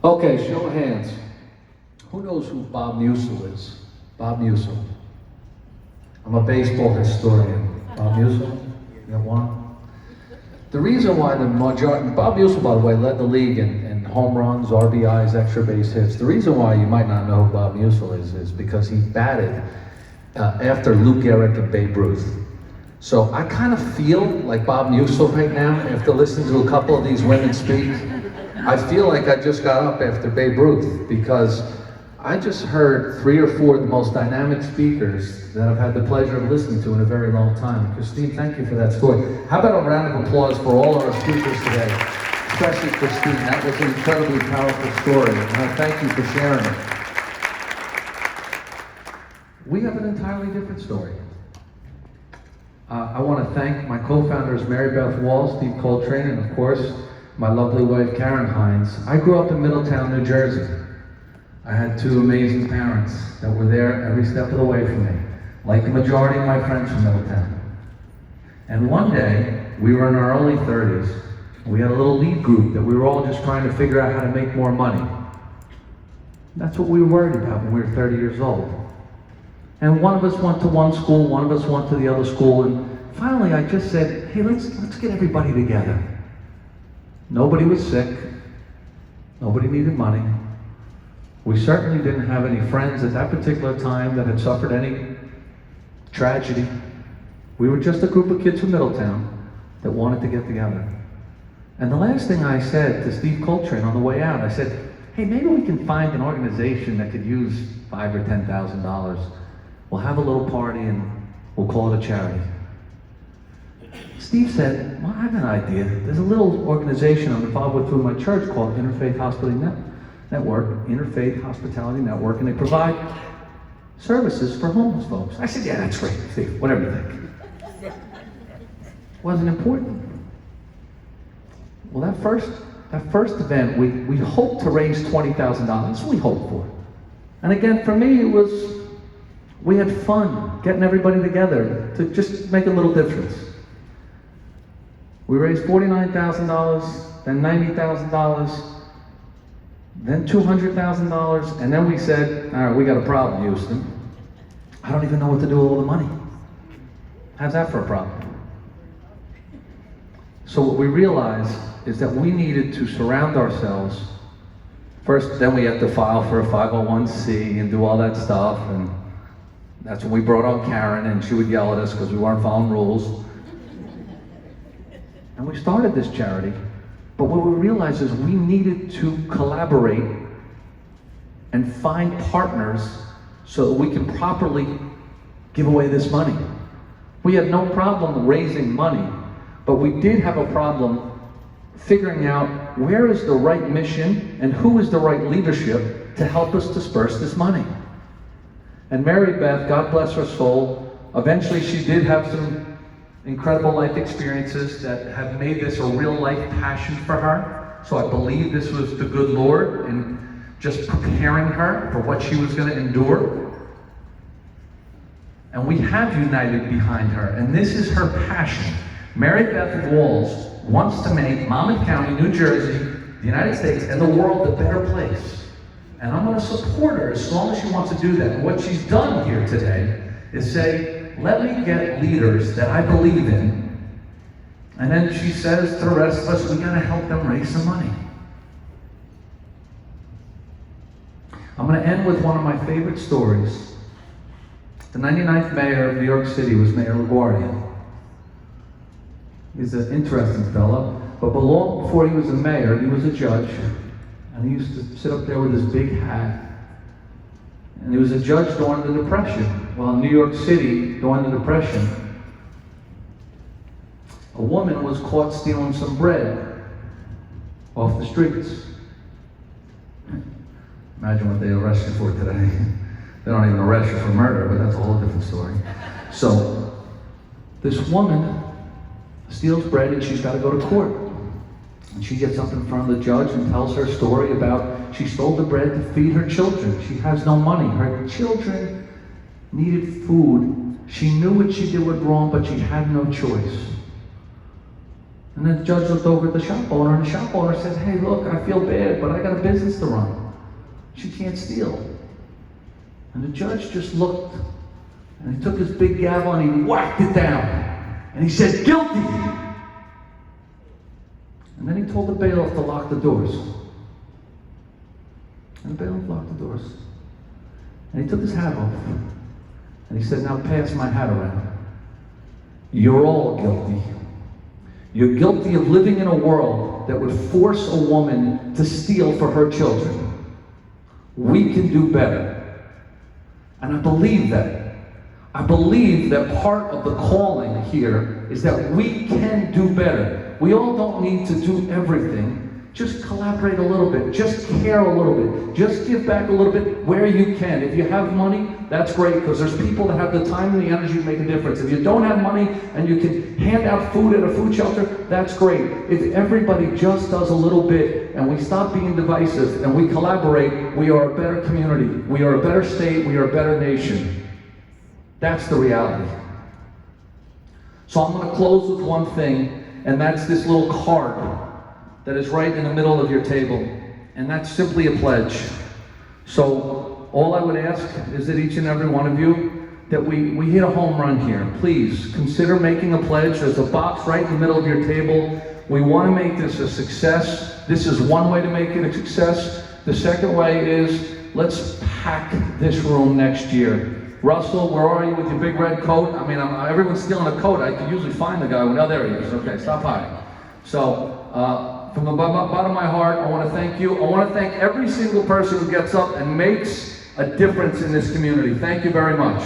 Okay, show of hands. Who knows who Bob Musil is? Bob Musil. I'm a baseball historian. Bob Musil? You got one? The reason why the majority, Bob Musil, by the way, led the league in home runs, RBIs, extra base hits. The reason why you might not know who Bob Musil is because he batted after Lou Gehrig and Babe Ruth. So I kind of feel like Bob Musil right now after listening to a couple of these women speak. I feel like I just got up after Babe Ruth because I just heard 3 or 4 of the most dynamic speakers that I've had the pleasure of listening to in a very long time. Christine, thank you for that story. How about a round of applause for all our speakers today, especially Christine. That was an incredibly powerful story, and I thank you for sharing it. We have an entirely different story. I want to thank my co-founders, Mary Beth Wall, Steve Coltrane, and of course, my lovely wife, Karen Hinds. I grew up in Middletown, New Jersey. I had 2 amazing parents that were there every step of the way for me, like the majority of my friends from Middletown. And one day, we were in our early 30s, and we had a little lead group that we were all just trying to figure out how to make more money. That's what we were worried about when we were 30 years old. And one of us went to one school, one of us went to the other school, and finally I just said, hey, let's get everybody together. Nobody was sick, nobody needed money. We certainly didn't have any friends at that particular time that had suffered any tragedy. We were just a group of kids from Middletown that wanted to get together. And the last thing I said to Steve Coltrane on the way out, I said, hey, maybe we can find an organization that could use $5,000 or $10,000. We'll have a little party and we'll call it a charity. Steve said, well, I have an idea. There's a little organization I'm involved with through my church called Interfaith Hospitality Network, and they provide services for homeless folks. I said, yeah, that's great, Steve, whatever you think. Wasn't important. Well, that first event, we hoped to raise $20,000. We hoped for. And again, for me, we had fun getting everybody together to just make a little difference. We raised $49,000, then $90,000, then $200,000, and then we said, all right, we got a problem, Houston. I don't even know what to do with all the money. How's that for a problem? So what we realized is that we needed to surround ourselves. First, then we had to file for a 501c and do all that stuff, and that's when we brought on Karen, and she would yell at us because we weren't following rules. And we started this charity, but what we realized is we needed to collaborate and find partners so that we can properly give away this money. We had no problem raising money, but we did have a problem figuring out where is the right mission and who is the right leadership to help us disperse this money. And Mary Beth, God bless her soul, eventually she did have some incredible life experiences that have made this a real life passion for her. So I believe this was the good Lord in just preparing her for what she was going to endure. And we have united behind her, and this is her passion. Mary Beth Walls wants to make Monmouth County, New Jersey, the United States, and the world a better place. And I'm going to support her as long as she wants to do that. And what she's done here today is say, let me get leaders that I believe in. And then she says to the rest of us, we got to help them raise some money. I'm going to end with one of my favorite stories. The 99th mayor of New York City was Mayor LaGuardia. He's an interesting fellow, but long before he was a mayor, he was a judge, and he used to sit up there with his big hat. And he was a judge during the Depression. Well, in New York City, during the Depression, a woman was caught stealing some bread off the streets. Imagine what they arrest you for today. They don't even arrest you for murder, but that's a whole different story. So, this woman steals bread and she's got to go to court. And she gets up in front of the judge and tells her story about she stole the bread to feed her children. She has no money. Her children needed food. She knew what she did was wrong, but she had no choice. And then the judge looked over at the shop owner, and the shop owner says, hey, look, I feel bad, but I got a business to run. She can't steal. And the judge just looked, and he took his big gavel and he whacked it down. And he said, guilty! And then he told the bailiff to lock the doors. And the bailiff locked the doors. And he took his hat off. And he said, now pass my hat around. You're all guilty. You're guilty of living in a world that would force a woman to steal for her children. We can do better. And I believe that. I believe that part of the calling here is that we can do better. We all don't need to do everything. Just collaborate a little bit. Just care a little bit. Just give back a little bit where you can. If you have money, that's great, because there's people that have the time and the energy to make a difference. If you don't have money and you can hand out food at a food shelter, that's great. If everybody just does a little bit and we stop being divisive and we collaborate, we are a better community. We are a better state. We are a better nation. That's the reality. So I'm going to close with one thing, and that's this little card that is right in the middle of your table. And that's simply a pledge. So all I would ask is that each and every one of you, that we hit a home run here. Please consider making a pledge. There's a box right in the middle of your table. We want to make this a success. This is one way to make it a success. The second way is, let's pack this room next year. Russell, where are you with your big red coat? I mean, everyone's stealing a coat. I can usually find the guy. Oh, there he is. Okay, stop hiding. So, from the bottom of my heart, I want to thank you. I want to thank every single person who gets up and makes a difference in this community. Thank you very much.